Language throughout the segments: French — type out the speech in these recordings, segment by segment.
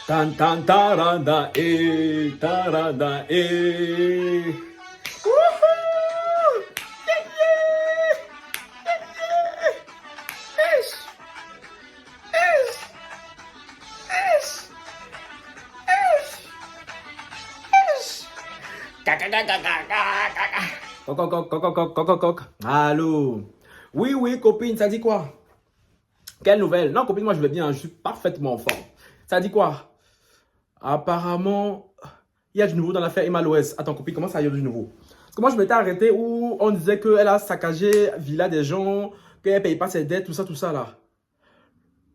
Tan tan tarada tarada Wouhou! Yeah, yeah! Ish! Ish! Ish! Ish! Ish! Coq, coq, coq, coq, coq, coq, coq, coq. Allô? Oui, oui, copine, ça dit quoi? Quelle nouvelle? Non, copine, moi je vais bien, je suis parfaitement en forme. Ça dit quoi? Apparemment, il y a du nouveau dans l'affaire Emma Loès. Attends, copine, comment ça, il y a du nouveau? Parce que moi, je m'étais arrêté où on disait qu'elle a saccagé villa des gens, qu'elle ne paye pas ses dettes, tout ça, là.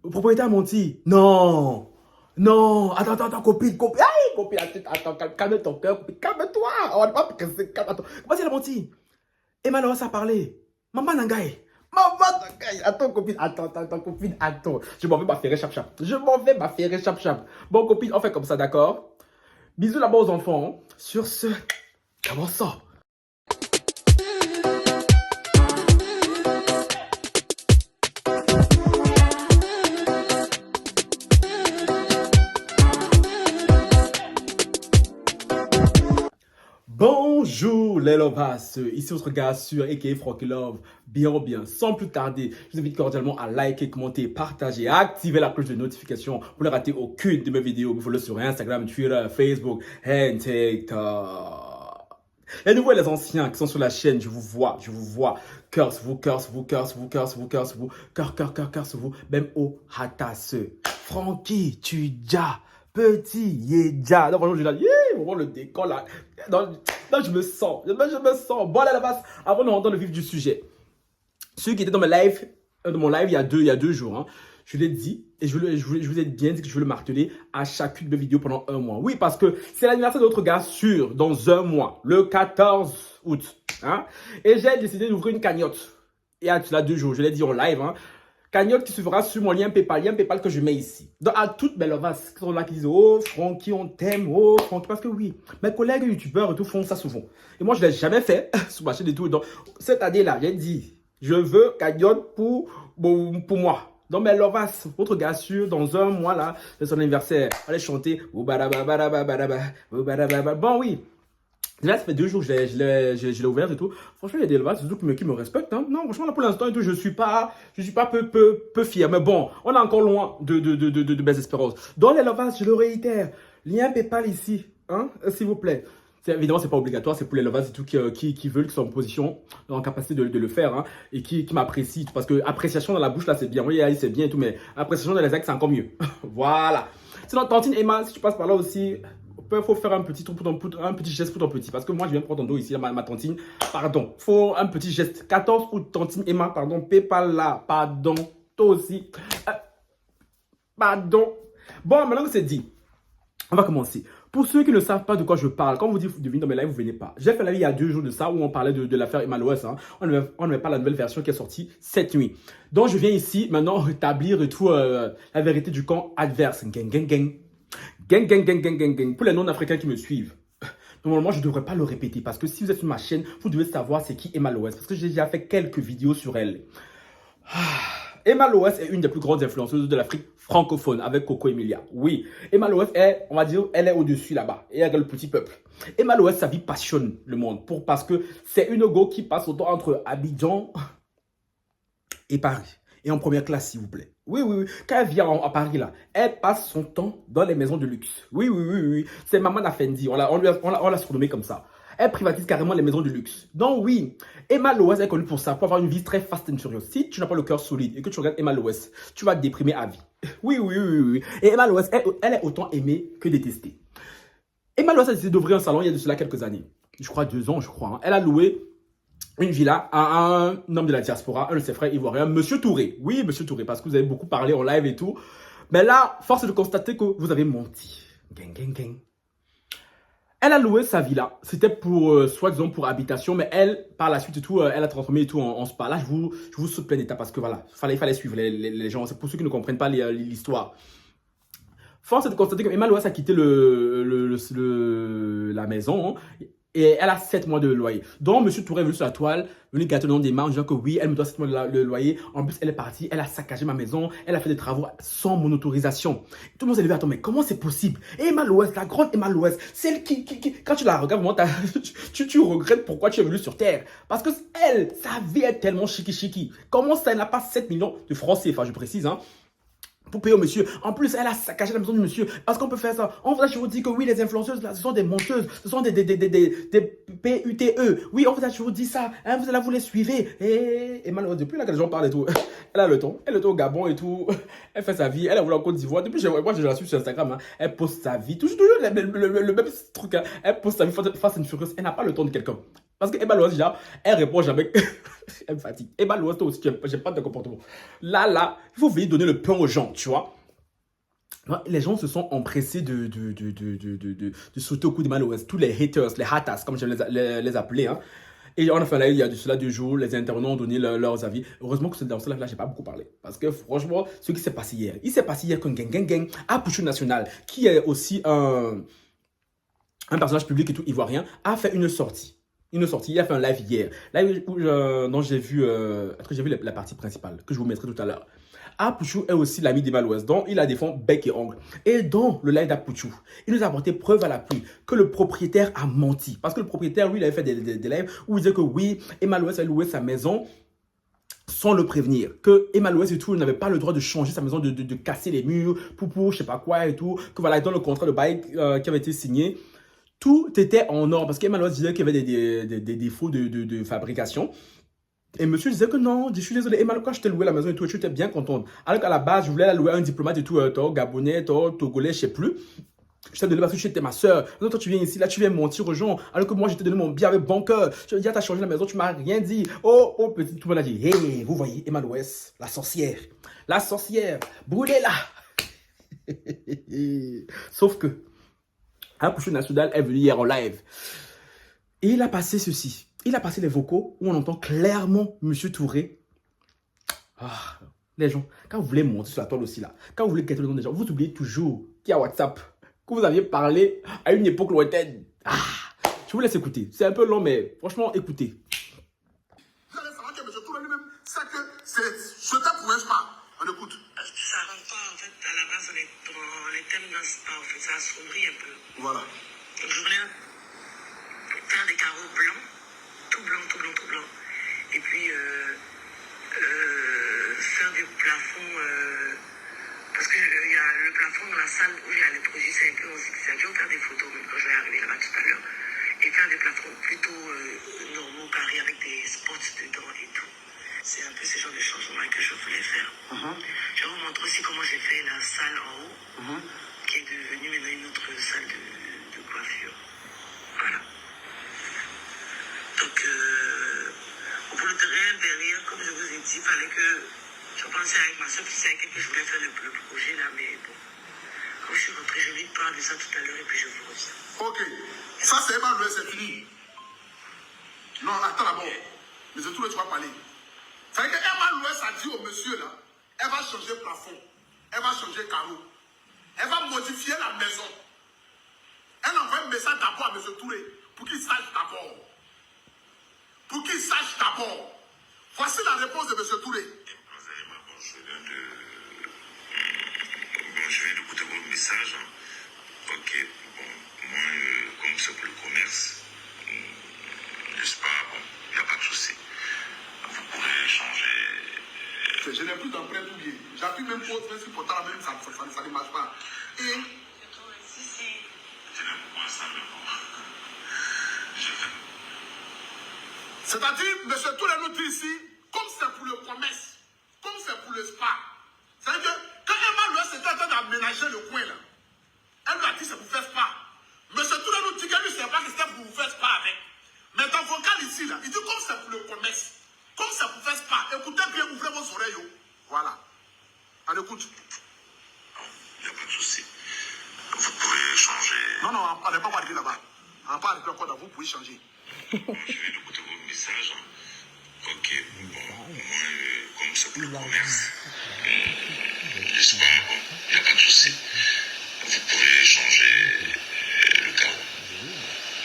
Le propriétaire a menti. Non! Non! Attends, copine, copine. Aïe, copine, attends, calme ton cœur, copine, calme-toi. On va pas presser, calme-toi. Comment elle a menti? Emma Loès a parlé. Maman Nangaï. Maman Nangaï. Attends, copine, attends, copine, attends. Je m'en vais m'affairer chap-chap. Bon, copine, on fait comme ça, d'accord? Bisous là-bas aux enfants. Hein. Sur ce, comment ça? Bonjour les lovas, ici votre gars sur a.k.a. Franky Love, bien, sans plus tarder, je vous invite cordialement à liker, commenter, partager, activer la cloche de notification pour ne rater aucune de mes vidéos. Vous follow sur Instagram, Twitter, Facebook et TikTok. Les nouveaux et les anciens qui sont sur la chaîne, je vous vois, curse vous, même au hatas. Franky, tu ja. Petit Yéja. Non, franchement, je dis, vraiment le décor là. Non, je me sens. Bon, allez, la base, avant de rentrer dans le vif du sujet. Ceux qui étaient dans mon live il y a deux jours, hein, je l'ai dit et je vous ai bien dit que je veux le marteler à chacune de mes vidéos pendant un mois. Oui, parce que c'est l'anniversaire de notre gars sûr dans un mois, le 14 août. Hein, et j'ai décidé d'ouvrir une cagnotte. Et à 2 jours, je l'ai dit en live, hein. Cagnotte qui se fera sur mon lien PayPal que je mets ici. Donc, à toutes mes lovas qui sont là, qui disent, oh, Franky, on t'aime, oh, Franky, parce que oui, mes collègues youtubeurs et tout font ça souvent. Et moi, je ne l'ai jamais fait sur ma chaîne et tout. Donc, cette année-là, j'ai dit, je veux cagnotte pour moi. Donc, mes lovas, votre gars sûr, dans un mois, là, c'est son anniversaire. Allez chanter. Bon, oui. Là, ça fait 2 jours que je l'ai ouvert et tout. Franchement, il y a des lovas surtout qui me respectent. Hein. Non, franchement, là, pour l'instant, et tout, je suis pas peu fier. Mais bon, on est encore loin de mes espérances. Dans les lovas, je le réitère. Lien PayPal ici, hein, s'il vous plaît. Évidemment, c'est pas obligatoire, c'est pour les lovas et tout qui veulent, qui sont en position, en capacité de le faire, hein, et qui m'apprécient. Parce que appréciation dans la bouche, là, c'est bien. Oui, c'est bien et tout, mais appréciation dans les actes, c'est encore mieux. Voilà. Sinon, Tantine Emma, si tu passes par là aussi, il faut faire un petit truc un petit geste pour ton petit. Parce que moi, je viens prendre ton dos ici, ma tantine. Pardon, faut un petit geste. 14 août, Tantine Emma, pardon. PayPal là, pardon. Toi aussi. Pardon. Bon, maintenant que c'est dit, on va commencer. Pour ceux qui ne savent pas de quoi je parle, quand vous dites de venir dans mes lives, vous ne venez pas. J'ai fait la vie il y a 2 jours de ça où on parlait de l'affaire Emma Loès. Hein. On n'avait pas la nouvelle version qui est sortie cette nuit. Donc, je viens ici maintenant rétablir et tout la vérité du camp adverse. Gang, gang, gang. Gang. Pour les non-africains qui me suivent, normalement, je ne devrais pas le répéter parce que si vous êtes sur ma chaîne, vous devez savoir c'est qui Emma Loès parce que j'ai déjà fait quelques vidéos sur elle. Emma Loès est une des plus grandes influenceuses de l'Afrique francophone avec Coco Emilia. Oui, Emma Loès est, on va dire, elle est au-dessus là-bas et avec le petit peuple. Emma Loès, sa vie passionne le monde parce que c'est une go qui passe autant entre Abidjan et Paris. Et en première classe, s'il vous plaît. Oui. Quand elle vient à Paris, là, elle passe son temps dans les maisons de luxe. Oui. C'est Maman Afendi. On l'a surnommée comme ça. Elle privatise carrément les maisons de luxe. Donc oui, Emma Loès est connue pour ça, pour avoir une vie très fast and furious. Si tu n'as pas le cœur solide et que tu regardes Emma Loès, tu vas te déprimer à vie. Oui. Et Emma Loès, elle est autant aimée que détestée. Emma Loès a décidé d'ouvrir un salon il y a de cela quelques années. Je crois 2 ans, hein. Elle a loué une villa à un homme de la diaspora, un de ses frères ivoiriens, Monsieur Touré. Oui, Monsieur Touré, parce que vous avez beaucoup parlé en live et tout. Mais là, force est de constater que vous avez menti. Gang. Elle a loué sa villa. C'était pour, soi-disant, pour habitation. Mais elle, par la suite et tout, elle a transformé et tout en spa. Là, je vous saute plein d'étapes parce que voilà, il fallait suivre les gens. C'est pour ceux qui ne comprennent pas l'histoire. Force est de constater que Emma Loès a quitté la maison. Hein. Et elle a 7 mois de loyer. Donc, M. Touré est venu sur la toile, venu gâter le nom des mains en disant que oui, elle me doit 7 mois de loyer. En plus, elle est partie, elle a saccagé ma maison, elle a fait des travaux sans mon autorisation. Tout le monde s'est levé, attends, mais comment c'est possible? Et Emma Loès, la grande Emma Loès, celle qui, quand tu la regardes, vraiment, tu regrettes pourquoi tu es venu sur Terre. Parce que elle, sa vie est tellement chiki. Comment ça, elle n'a pas 7 millions de francs CFA, je précise, hein? Pour payer au monsieur. En plus, elle a saccagé la maison du monsieur. Est-ce qu'on peut faire ça? On vous dit que oui, les influenceuses, là, ce sont des menteuses. Ce sont des PUTE. Oui, on vous a toujours dit ça. Hein, vous les suivez. Et malheureusement, depuis là que les gens parlent et tout, elle a le temps. Elle est au Gabon et tout. Elle fait sa vie. Elle a voulu en Côte d'Ivoire. Depuis, moi, je la suis sur Instagram. Hein. Elle poste sa vie. Toujours le même truc. Hein. Elle poste sa vie face à une furieuse. Elle n'a pas le temps de quelqu'un. Parce que Emma Lois, déjà, elle répond jamais. Elle me fatigue. Emma Lois, toi aussi, j'aime pas de comportement. Là, il faut veiller donner le pain aux gens, tu vois. Les gens se sont empressés de sauter au cou d'Emma Lois. Tous les haters, les hatas, comme j'aime les appeler. Hein. Et on a fait là, il y a de cela 2 jours, les intervenants ont donné leurs avis. Heureusement que dans ce live-là, j'ai pas beaucoup parlé. Parce que franchement, ce qui s'est passé hier, il s'est passé hier qu'un gang à Pouchou National, qui est aussi un personnage public et tout ivoirien, a fait une sortie. Il a fait un live hier. Live dont j'ai vu, la partie principale, que je vous mettrai tout à l'heure. Apouchou est aussi l'ami d'Emma Loès, dont il a défendu bec et ongle. Et dans le live d'Apouchou, il nous a apporté preuve à l'appui que le propriétaire a menti. Parce que le propriétaire, lui, il avait fait des lives où il disait que oui, Emma Loès a loué sa maison sans le prévenir. Que Emma Loès et tout n'avait pas le droit de changer sa maison, de casser les murs, pour je sais pas quoi et tout. Que voilà, dans le contrat de bail qui avait été signé, tout était en ordre parce qu'Emma Loès disait qu'il y avait des défauts de fabrication. Et monsieur disait que non, je suis désolé, Emma, quand je t'ai loué la maison et tout, tu étais bien contente. Alors qu'à la base, je voulais la louer à un diplomate et tout, gabonais, togolais, je sais plus. Je t'ai donné parce que tu étais ma soeur. Non, toi, tu viens ici, là, tu viens mentir aux gens. Alors que moi, je t'ai donné mon bien avec bon cœur. Tu as dit, t'as changé la maison, tu m'as rien dit. Oh, petit, tout le monde a dit, hey, vous voyez, Emma Loès, la sorcière. La sorcière, brûlez-la. Sauf que, Apouchou National est venu hier en live. Et il a passé ceci. Il a passé les vocaux où on entend clairement M. Touré. Ah, les gens, quand vous voulez monter sur la toile aussi là, quand vous voulez guetter le nom des gens, vous oubliez toujours qu'il y a WhatsApp, que vous aviez parlé à une époque lointaine. Ah, je vous laisse écouter. C'est un peu long, mais franchement, écoutez. Vous allez savoir que M. Touré lui-même sait que ce thème ne pouvait pas. On écoute. Ça ne rentre pas, en fait, à la base, les thèmes dansent pas, en fait, ça assombrit un peu. Voilà. Donc, je voulais faire des carreaux blancs, tout blanc. Et puis, faire des plafonds, parce que y a le plafond dans la salle où il y a les produits, c'est un peu en zigzag. Je vais faire des photos, même quand je vais arriver là-bas tout à l'heure. Et faire des plafonds plutôt normaux, carrés, avec des spots dedans et tout. C'est un peu ce genre de changement que je voulais faire. Je vais vous montrer aussi comment j'ai fait la salle en haut, qui est devenue maintenant une autre salle de coiffure. Voilà. Donc, pour le terrain derrière, comme je vous ai dit, il fallait que je pensais avec ma soeur, puis c'est avec elle que je voulais faire le projet là, mais bon. Quand je suis rentrée, je lui parle de ça tout à l'heure et puis je vous reviens. Ok. Ça, c'est Emma Loès, c'est fini. Non, attends d'abord. Mais c'est tout le tu vas parler. C'est que Emma Loès a dit au monsieur là, elle va changer plafond, elle va changer carreau, elle va modifier la maison. Elle envoie un message d'abord à M. Touré pour qu'il sache d'abord. Pour qu'il sache d'abord. Voici la réponse de M. Touré. Je viens d'écouter votre message. Ok, bon, moi, comme c'est pour le commerce, n'est-ce pas, bon, il n'y a pas de souci. Vous pourrez changer. Je n'ai plus d'empreinte ou bien. J'appuie même pour autre, pourtant même ça ne marche pas. Et. Je n'aime pas ça, mais bon. C'est-à-dire, M. Touré nous dit ici, comme c'est pour le commerce, comme c'est pour le spa. C'est-à-dire que quand Emma Loès était en train d'aménager le coin là, elle lui a dit c'est pour faire spa. M. Touré nous dit qu'elle ne sait pas que c'était pour vous faire spa avec. Mais dans le vocal ici là, il dit comme c'est pour le commerce, comme c'est pour faire spa, écoutez bien, ouvrez vos oreilles. Oh. Voilà. On écoute. Il n'y a pas de souci. Vous pouvez changer. Non, on n'est pas arrivé là-bas. On n'est pas arrivé encore là, vous pouvez changer. Je viens d'écouter votre message. Ok, bon, moi, comme c'est pour le commerce, n'est-ce pas, bon, il n'y a pas de souci. Vous pouvez changer le carreau.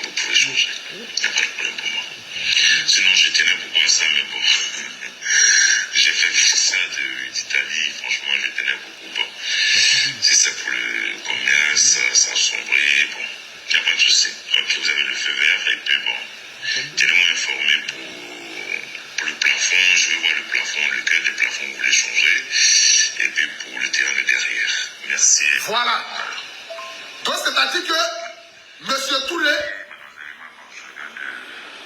Vous pouvez changer. Il n'y a pas de problème pour moi. Sinon, je tenais beaucoup à ça, mais bon. J'ai fait ça d'Italie, franchement, je tenais beaucoup. Bon. Si c'est pour le commerce, ça a sombré, bon, il n'y a pas de souci. Ok, vous avez le feu vert, et puis bon, tenez-moi informé pour le plafond. Je vais voir le plafond, lequel des plafonds vous voulez changer, et puis pour le terrain de derrière. Merci. Voilà. Donc, c'est-à-dire que M. Touré.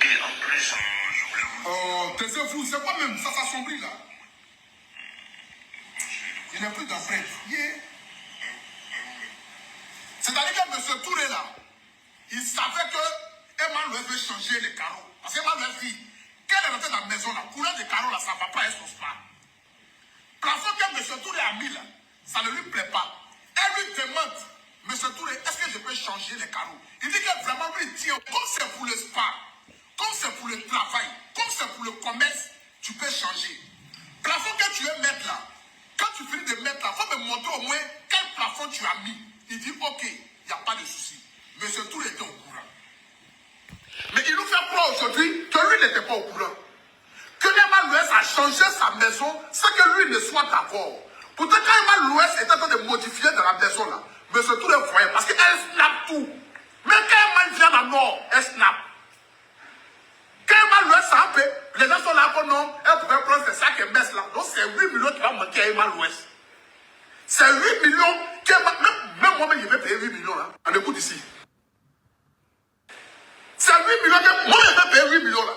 Et en plus, je voulais vous... Oh, taisez-vous, c'est quoi même? Ça s'assombrit là. Il n'est plus d'empreinte. Yeah. C'est-à-dire que M. Touré là, il savait que Emmanuel veut changer les carreaux. Parce qu'Emmanuel dit, quelle est rentrée dans la maison là, couleur des carreaux là, ça ne va pas être son spa. Plafond que M. Touré a mis là, ça ne lui plaît pas. Elle lui demande, M. Touré, est-ce que je peux changer les carreaux? Il dit que vraiment lui dit, comme c'est pour le spa, comme c'est pour le travail, comme c'est pour le commerce, tu peux changer. Plafond que tu veux mettre là, quand tu finis de mettre là, il faut me montrer au moins quel plafond tu as mis. Il dit, ok, il n'y a pas de souci. Monsieur Touré était au courant. Mais il nous fait croire aujourd'hui que lui n'était pas au courant. Que Emmanuel a changé sa maison sans que lui ne soit d'accord. Pourtant, quand Emmanuel était en train de modifier dans la maison là, Monsieur Touré voyait parce qu'elle snap tout. Mais quand Emmanuel vient dans le nord, elle snap. Quand Emmanuel s'appelle, les gens sont là pour non, elle pourrait prendre ses sacs et messes là. Donc c'est 8 millions qui va manquer à Emmanuel. C'est 8 millions qui même moi-même je vais payer 8 millions là. On écoute ici. C'est 8 millions que moi je vais payer 8 millions là.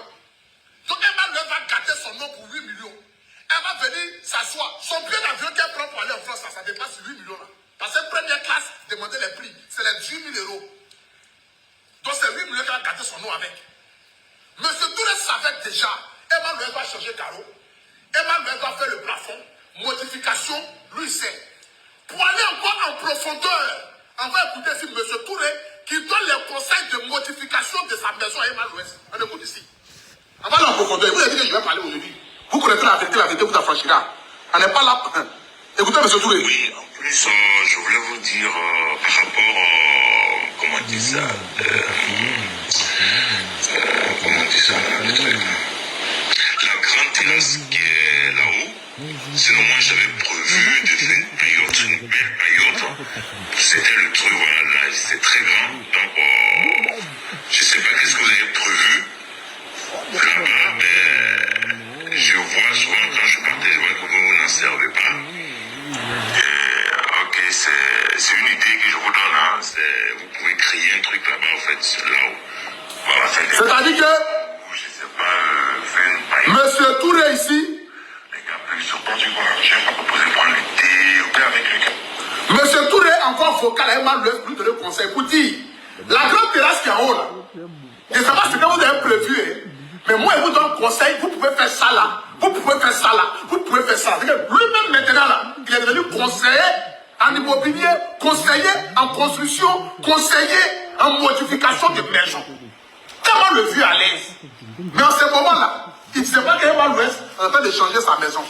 Donc Emmanuel va gâter son nom pour 8 millions. Elle va venir s'asseoir. Son billet d'avion qu'elle prend pour aller en France, ça dépasse 8 millions là. Parce que première classe, demander les prix, c'est les 18 000 euros. Donc c'est 8 millions qu'elle va gâter son nom avec. Monsieur Touré savait déjà, Emmanuel va changer carreau, Emmanuel va faire le plafond, modification, lui sait. Pour aller encore en profondeur, on va écouter ici Monsieur Touré qui donne les conseils de modification de sa maison à Emmanuel. On écoute ici. On va aller en profondeur. Vous avez dit que je vais parler aujourd'hui. Vous connaîtrez la vérité vous affranchira. On n'est pas là. Écoutez Monsieur Touré. Oui, en plus, je voulais vous dire par rapport, comment on dit ça, comment on dit ça, le truc. La grande terrasse qui est là-haut, sinon moi j'avais prévu de faire une belle paillote. C'était le truc, voilà, là, c'est très grand. Donc, je ne sais pas qu'est-ce que vous avez prévu. Là-bas, mais je vois souvent quand je partais, je vois que vous n'en servez pas. Ok, c'est une idée que je vous donne. Hein. Vous pouvez créer un truc là-bas, en fait, là-haut. Voilà, c'est-à-dire que, je sais pas, faire une paille. Monsieur Touré ici, Les gars, plus surtout, je n'ai pas proposé pour le thé, ou bien avec le gars. Monsieur Touré encore vocal à Emmanuel pour donner conseil pour dire, la grande terrasse qui est en haut là, je ne sais pas ce que vous avez prévu, hein, mais moi je vous donne conseil, vous pouvez faire ça là, vous pouvez faire ça là, vous pouvez faire ça. Lui-même maintenant là, il est devenu conseiller en immobilier, conseiller en construction, conseiller en modification de maisons. Tellement le vieux à l'aise. Mais en ce moment-là, il ne sait pas qu'Emmanuel est en train de changer sa maison.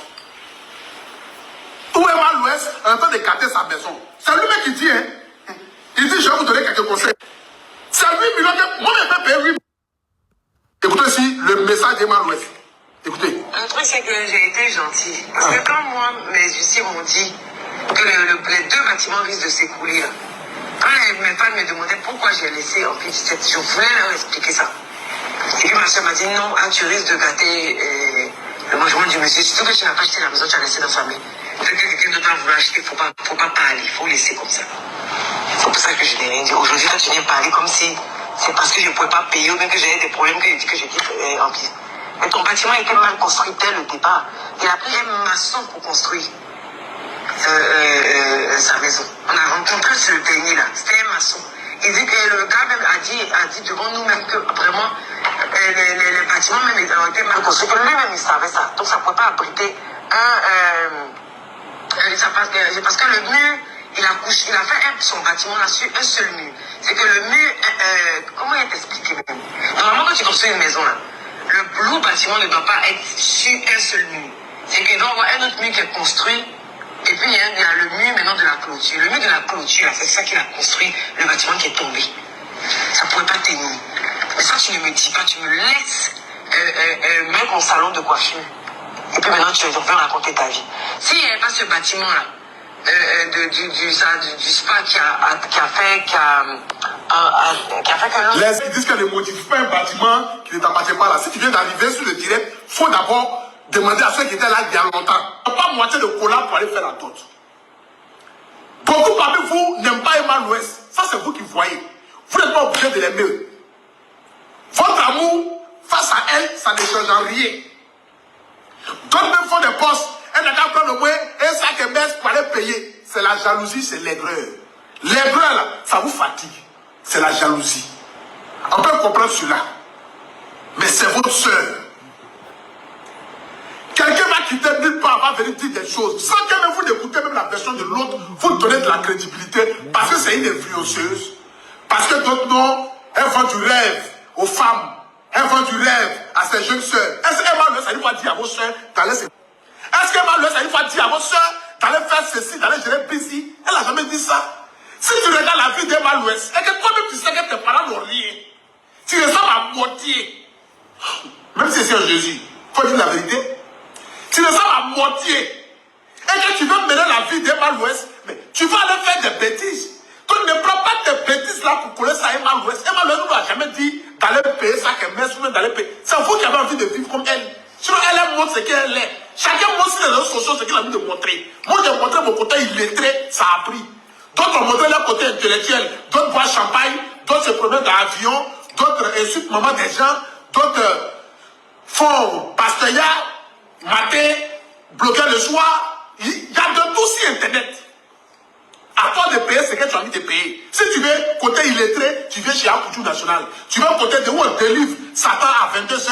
Ou Emmanuel est en train de gâter sa maison. C'est lui-même qui dit, hein. Il dit, je vais vous donner quelques conseils. C'est 8 millions que moi je vais payer 8 millions. Écoutez ici le message d'Emmanuel. Écoutez. Le truc, c'est que j'ai été gentil. Parce que quand moi, mes huissiers m'ont dit que les deux bâtiments risquent de s'écrouler, là, quand mes femmes me demandaient pourquoi j'ai laissé en fait, je voulais leur expliquer ça. Et puis ma soeur m'a dit non, ah, tu risques de gâter le logement du monsieur. Surtout que tu n'as pas acheté la maison, tu as laissé dans la famille. Dès que quelqu'un d'autre va vouloir acheter, il ne faut pas parler, il faut laisser comme ça. C'est pour ça que je n'ai rien dit. Aujourd'hui, quand tu viens parler comme si c'est parce que je ne pouvais pas payer ou bien que j'avais des problèmes que j'ai dit en pire. Mais ton bâtiment était mal construit dès le départ. Il a pris un maçon pour construire sa maison. On a rencontré ce dernier là, c'était un maçon. Il dit que le gars même a dit devant nous-mêmes que vraiment les bâtiments même ont été mal construits, que lui-même il savait ça. Donc ça ne pouvait pas abriter parce que le mur, il a fait son bâtiment là sur un seul mur. C'est que le mur, comment il t'expliquer même? Normalement quand tu construis une maison là, le bâtiment ne doit pas être sur un seul mur. C'est qu'il doit y avoir un autre mur qui est construit. Et puis il y a le mur maintenant de la clôture. Le mur de la clôture, c'est ça qu'il a construit, le bâtiment qui est tombé. Ça ne pouvait pas tenir. Mais ça, tu ne me dis pas, tu me laisses mettre mon salon de coiffure. Et puis maintenant, tu veux raconter ta vie. S'il n'y avait pas ce bâtiment-là, du spa qui a fait que l'autre... Les disent qu'elle ne modifie pas un bâtiment qui ne t'appartient pas là. Si tu viens d'arriver sur le direct, il faut d'abord demander à ceux qui étaient là il y a longtemps. Pas moitié de cola pour aller faire la dot. Beaucoup parmi vous n'aiment pas Emma l'Ouest. Ça, c'est vous qui voyez. Vous n'êtes pas obligé de l'aimer. Votre amour face à elle, ça ne change en rien. D'autres même font des postes. Elle n'a qu'à prendre le moins un sac et baisse pour aller payer. C'est la jalousie, c'est l'aigreur. L'aigreur, là, ça vous fatigue. C'est la jalousie. On peut comprendre cela. Mais c'est votre soeur. Quelqu'un va quitter nulle part, va venir dire des choses. Sans que même vous n'écoutez même la version de l'autre, vous donnez de la crédibilité. Parce que c'est une influenceuse. Parce que d'autres noms, elle vend du rêve aux femmes. Elle vend du rêve à ses jeunes soeurs. Est-ce qu'Emma Louest, elle va dire à vos soeurs d'aller se... Est-ce qu'Emma Louest, elle va dire à vos soeurs d'aller faire ceci, d'aller gérer busy? Elle n'a jamais dit ça. Si tu regardes la vie d'Emma Louest, et que toi-même tu sais que tes parents n'ont rien, tu ressembles à moitié. Même si c'est un Jésus, il faut dire la vérité. Tu ressembles à moitié. Et que tu veux mener la vie d'Emma Louest, mais tu vas aller faire des bêtises. Donc ne prends pas tes bêtises là pour coller ça à Emma Louest. Emma Louest ne nous a jamais dit d'aller payer ça qu'elle met, ou d'aller payer. C'est vous qui avez envie de vivre comme elle. Sinon elle montre ce qu'elle est. Chacun montre sur les réseaux sociaux ce qu'il a envie de montrer. Moi j'ai montré mon côté illettré, ça a pris. D'autres ont montré leur côté intellectuel. D'autres boivent champagne, d'autres se promènent dans l'avion, d'autres insultent maman des gens, d'autres font pasteya, maté, bloquer le soir. Il y a de tout sur Internet. À toi de payer ce que tu as envie de payer. Si tu veux côté illettré, tu viens chez la culture nationale. Tu veux côté de où on délivre Satan à 22h,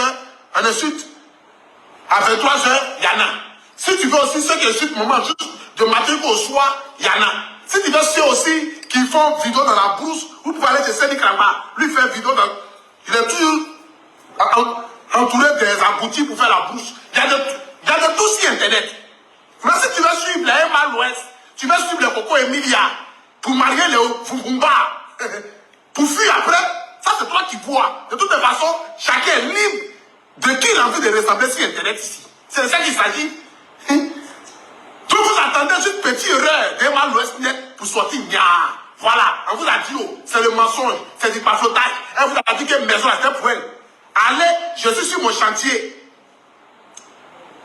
en insulte. À 23h, il y en a. Si tu veux aussi ceux qui insultent maman juste de matin au soir, il y en a. Si tu veux ceux aussi qui font vidéo dans la brousse, vous pouvez aller chez Séni Kramba, lui faire vidéo dans... Il est toujours entouré des aboutis pour faire la brousse. Il y a de tout sur Internet. Mais si tu veux suivre la Emma l'Ouest, tu veux suivre le Coco Emilia pour marier les Fumba, pour fuir après, ça c'est toi qui vois. De toute façon, chacun est libre de qui il a envie de ressembler sur Internet ici. C'est de ça qu'il s'agit. Donc vous attendez juste une petite erreur d'Emma l'Ouest net pour sortir. Voilà, on vous a dit, oh, c'est le mensonge, c'est du paflotage. Elle vous a dit que maison était pour elle. Allez, je suis sur mon chantier.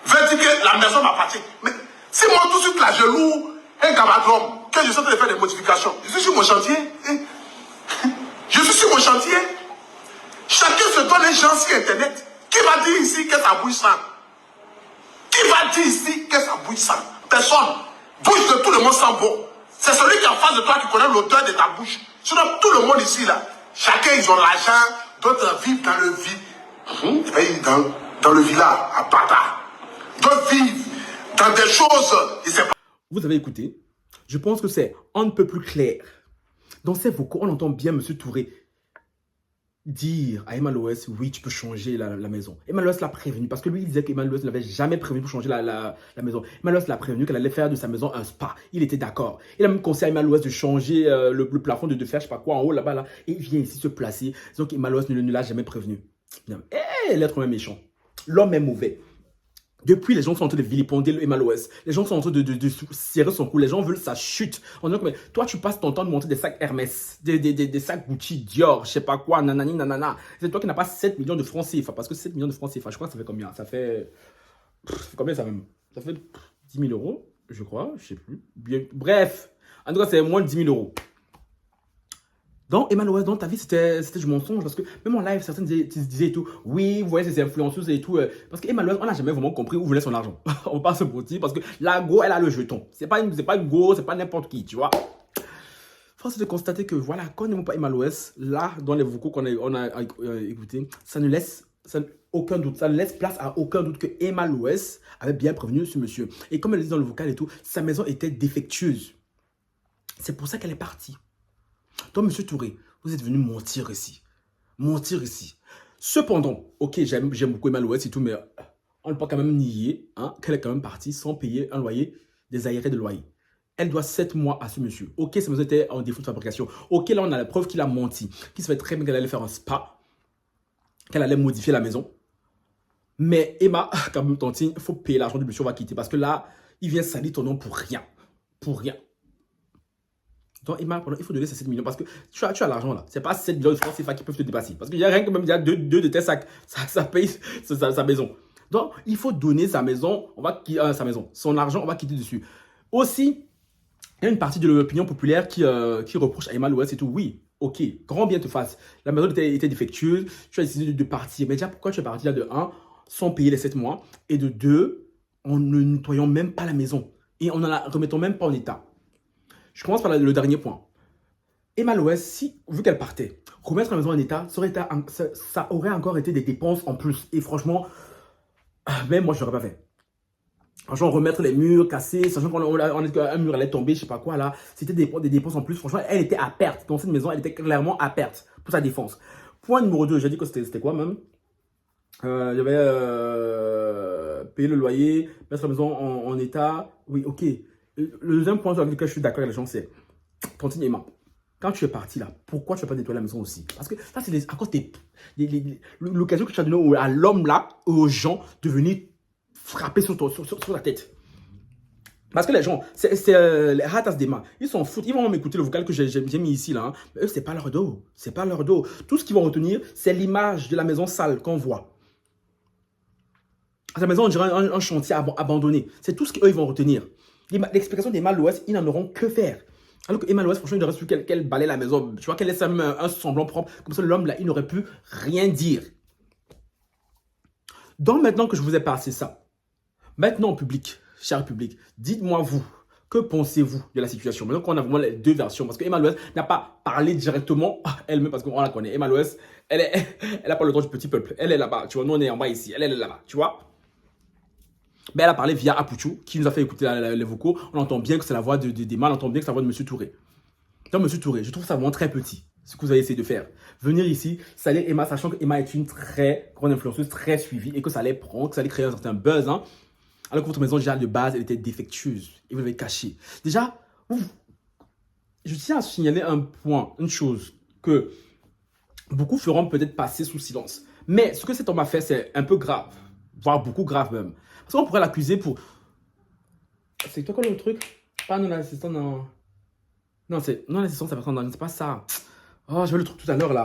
Veux dire que la maison m'appartient. Mais si moi tout de suite là je loue un gabadrome, que je suis en train de faire des modifications, je suis sur mon chantier. Je suis sur mon chantier. Chacun se donne un genre sur Internet. Qui va dire ici que ça bouille sang? Qui va dire ici que ça bouille sang? Personne. Bouche de tout le monde sent bon. C'est celui qui est en face de toi qui connaît l'odeur de ta bouche. Sinon, tout le monde ici, là, chacun, ils ont l'argent, d'autres vivent dans le vide. Dans le village, à Bata. D'autres vivent dans des choses, ils ne savent pas. Vous avez écouté? Je pense que c'est un peu plus clair. Dans ces vocaux, on entend bien M. Touré dire à Emma Louest, oui, tu peux changer la maison. Emma Louest l'a prévenu, parce que lui, il disait qu'Emma Louest ne l'avait jamais prévenu pour changer la maison. Emma Louest l'a prévenu qu'elle allait faire de sa maison un spa. Il était d'accord. Il a même conseillé à Emma Louest de changer le plafond, de faire je sais pas quoi en haut, là-bas, là. Et il vient ici se placer. Donc Emma Louest ne l'a jamais prévenu. L'être humain méchant. L'homme est mauvais. Depuis, les gens sont en train de vilipender Emma Louest. Les gens sont en train de serrer son cou. Les gens veulent sa chute. On dit, toi, tu passes ton temps de montrer des sacs Hermès, des sacs Gucci, Dior, je sais pas quoi, nanani, nanana. C'est toi qui n'as pas 7 millions de francs CFA. Parce que 7 millions de francs CFA, je crois que ça fait combien? Ça fait... combien ça même? Ça fait 10 000 euros, je crois. Je sais plus. Bien, bref. En tout cas, c'est moins de 10 000 euros. Donc, Emma Louest, dans ta vie, c'était du mensonge. Parce que même en live, certains disaient et tout, oui, vous voyez ces influenceuses et tout. Parce qu'Emma Louest, on n'a jamais vraiment compris où venait son argent. On va pas se mentir. Parce que la go, elle a le jeton. C'est pas une go, c'est pas n'importe qui, tu vois. Force est de constater que, voilà, quand on n'aime pas Emma Louest, là, dans les vocaux qu'on a écoutés, ça ne laisse aucun doute. Ça ne laisse place à aucun doute que Emma Louest avait bien prévenu ce monsieur. Et comme elle dit dans le vocal et tout, sa maison était défectueuse. C'est pour ça qu'elle est partie. Donc, monsieur Touré, vous êtes venu mentir ici. Mentir ici. Cependant, ok, j'aime beaucoup Emma Louest et tout, mais on ne peut quand même nier qu'elle est quand même partie sans payer un loyer, des arriérés de loyer. Elle doit 7 mois à ce monsieur. Ok, sa maison était en défaut de fabrication. Ok, là, on a la preuve qu'il a menti. Qu'il savait très bien qu'elle allait faire un spa. qu'elle allait modifier la maison. Mais Emma, quand même, Tantine, il faut payer l'argent du monsieur, on va quitter. Parce que là, il vient salir ton nom pour rien. Pour rien. Donc, Emma, il faut donner ces 7 millions parce que tu as l'argent là. Ce n'est pas 7 millions de francs CFA qui peuvent te dépasser. Parce qu'il y a rien que même, il y a deux de tes sacs. Ça paye sa maison. Donc, il faut donner sa maison, son argent, on va quitter dessus. Aussi, il y a une partie de l'opinion populaire qui reproche à Emma Louès et tout. Oui, ok, grand bien te fasse. La maison était défectueuse, tu as décidé de partir. Mais déjà, pourquoi tu es parti là de 1 sans payer les 7 mois et de 2 en ne nettoyant même pas la maison et en ne la remettant même pas en état. Je commence par le dernier point. Emma Louès, vu qu'elle partait, remettre la maison en état, ça aurait encore été des dépenses en plus. Et franchement, même moi, je n'aurais pas fait. Franchement, remettre les murs cassés, sachant qu'un mur allait tomber, je sais pas quoi là, c'était des dépenses en plus. Franchement, elle était à perte. Dans cette maison, elle était clairement à perte pour sa défense. Point numéro 2, j'ai dit que c'était quoi même? J'avais payé le loyer, mettre la maison en état. Oui, ok. Le deuxième point sur lequel je suis d'accord avec les gens, c'est Tantine Emma. Quand tu es parti là, pourquoi tu n'as pas nettoyé la maison aussi? Parce que ça, c'est à cause de l'occasion que tu as donnée à l'homme là, aux gens, de venir frapper sur ta tête. Parce que les gens, c'est les ratas d'Emma, ils s'en foutent. Ils vont m'écouter le vocal que j'ai mis ici là. Hein. Mais eux, c'est pas leur dos. C'est pas leur dos. Tout ce qu'ils vont retenir, c'est l'image de la maison sale qu'on voit. La maison, on dirait un chantier abandonné. C'est tout ce qu'eux, ils vont retenir. L'explication d'Emma Louès, ils n'en auront que faire. Alors que Emma Louès, franchement, il ne reste plus qu'elle balaye la maison. Tu vois, qu'elle laisse un semblant propre. Comme ça, l'homme, là, il n'aurait pu rien dire. Donc, maintenant que je vous ai passé ça, maintenant, public, cher public, dites-moi vous, que pensez-vous de la situation? Maintenant qu'on a vraiment les deux versions, parce que Emma Louès n'a pas parlé directement elle-même, parce qu'on la connaît. Emma Louès, elle a pas le droit du petit peuple. Elle est là-bas, tu vois, nous on est en bas ici, elle est là-bas, tu vois. Mais elle a parlé via Apuchou, qui nous a fait écouter les vocaux. On entend bien que c'est la voix d'Emma, on entend bien que c'est la voix de M. Touré. Donc, M. Touré, je trouve ça vraiment très petit, ce que vous avez essayé de faire. Venir ici, salir Emma, sachant que Emma est une très grande influenceuse, très suivie, et que ça allait prendre, que ça allait créer un certain buzz, hein. Alors que votre maison, déjà, de base, elle était défectueuse, et vous l'avez cachée. Déjà, je tiens à signaler un point, une chose, que beaucoup feront peut-être passer sous silence. Mais ce que cet homme a fait, c'est un peu grave, voire beaucoup grave même. Parce qu'on pourrait l'accuser pour... C'est toi quoi le truc? Pas non assistant, non. Non, c'est... Non, l'assistant, c'est pas ça. Oh, j'avais le truc tout à l'heure, là.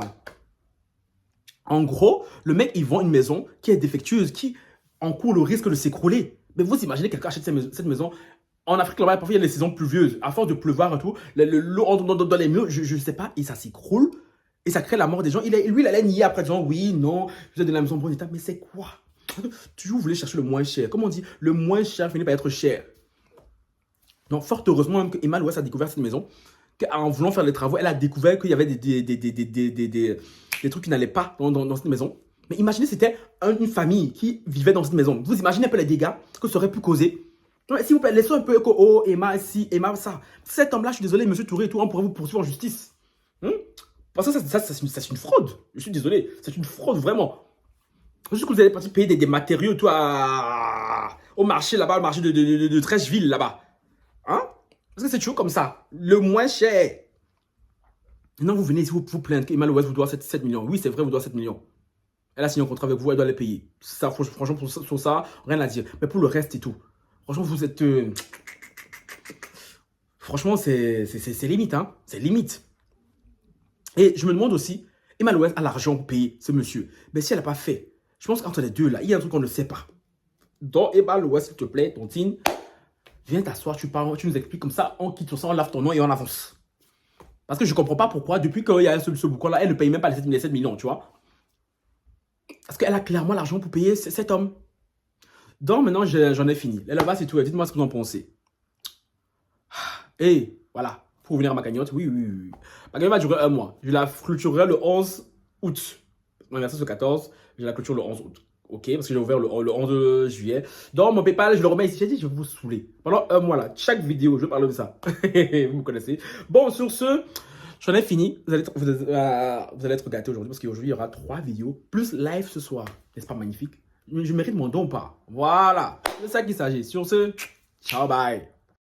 En gros, le mec, il vend une maison qui est défectueuse, qui encourt le risque de s'écrouler. Mais vous imaginez quelqu'un achète cette maison. En Afrique, là-bas, parfois, il y a les saisons pluvieuses. À force de pleuvoir et tout, l'eau entre dans les murs, je ne sais pas, et ça s'écroule. Et ça crée la mort des gens. Lui, il allait nier après, disant, oui, non, je vous ai donné la maison en bon état. Mais c'est quoi? Toujours vous voulez chercher le moins cher. Comme on dit, le moins cher finit par être cher. Donc, fort heureusement, même que Emma Louès a découvert cette maison, qu'en voulant faire les travaux, elle a découvert qu'il y avait des trucs qui n'allaient pas dans cette maison. Mais imaginez, c'était une famille qui vivait dans cette maison. Vous imaginez un peu les dégâts que ça aurait pu causer. S'il vous plaît, laissez un peu que, oh, Emma, si, Emma, ça. Cet homme-là, je suis désolé, monsieur Touré et tout, on pourrait vous poursuivre en justice. Parce que ça c'est une fraude. Je suis désolé, c'est une fraude, vraiment. Juste que vous allez partir payer des matériaux tout au marché là-bas, au marché de Trècheville là-bas. Hein? Parce que c'est toujours comme ça. Le moins cher. Maintenant, vous venez ici, vous plaindre qu'Emma Louès vous doit 7 millions. Oui, c'est vrai, vous doit 7 millions. Elle a signé un contrat avec vous, elle doit les payer. Ça, franchement, sur ça, rien à dire. Mais pour le reste et tout, franchement, vous êtes... Franchement, c'est limite, hein. C'est limite. Et je me demande aussi, Emma Louès a l'argent pour payer ce monsieur. Mais si elle n'a pas fait, je pense qu'entre les deux, là, il y a un truc qu'on ne sait pas. Donc, Emma Louès, s'il te plaît, tontine, viens t'asseoir, tu parles, tu nous expliques comme ça, on quitte tout ça, on lave ton nom et on avance. Parce que je ne comprends pas pourquoi, depuis qu'il y a ce boucan-là, elle ne paye même pas les 7 millions, tu vois. Parce qu'elle a clairement l'argent pour payer cet homme. Donc, maintenant, j'en ai fini. Là-bas, c'est tout. Dites-moi ce que vous en pensez. Et voilà, pour revenir à ma cagnotte, oui. Ma cagnotte va durer 1 mois. Je la clôturerai le 11 août. Mon anniversaire, c'est le 14. Je la clôture le 11 août. Ok, parce que j'ai ouvert le 11 juillet. Donc, mon PayPal, je le remets ici. J'ai dit, je vais vous saouler. Pendant 1 mois, là, chaque vidéo, je vais parler de ça. Vous me connaissez. Bon, sur ce, j'en ai fini. Vous allez être gâtés aujourd'hui parce qu'aujourd'hui, il y aura 3 vidéos plus live ce soir. N'est-ce pas magnifique? Je mérite mon don ou pas? Voilà. C'est ça qu'il s'agit. Sur ce, ciao, bye.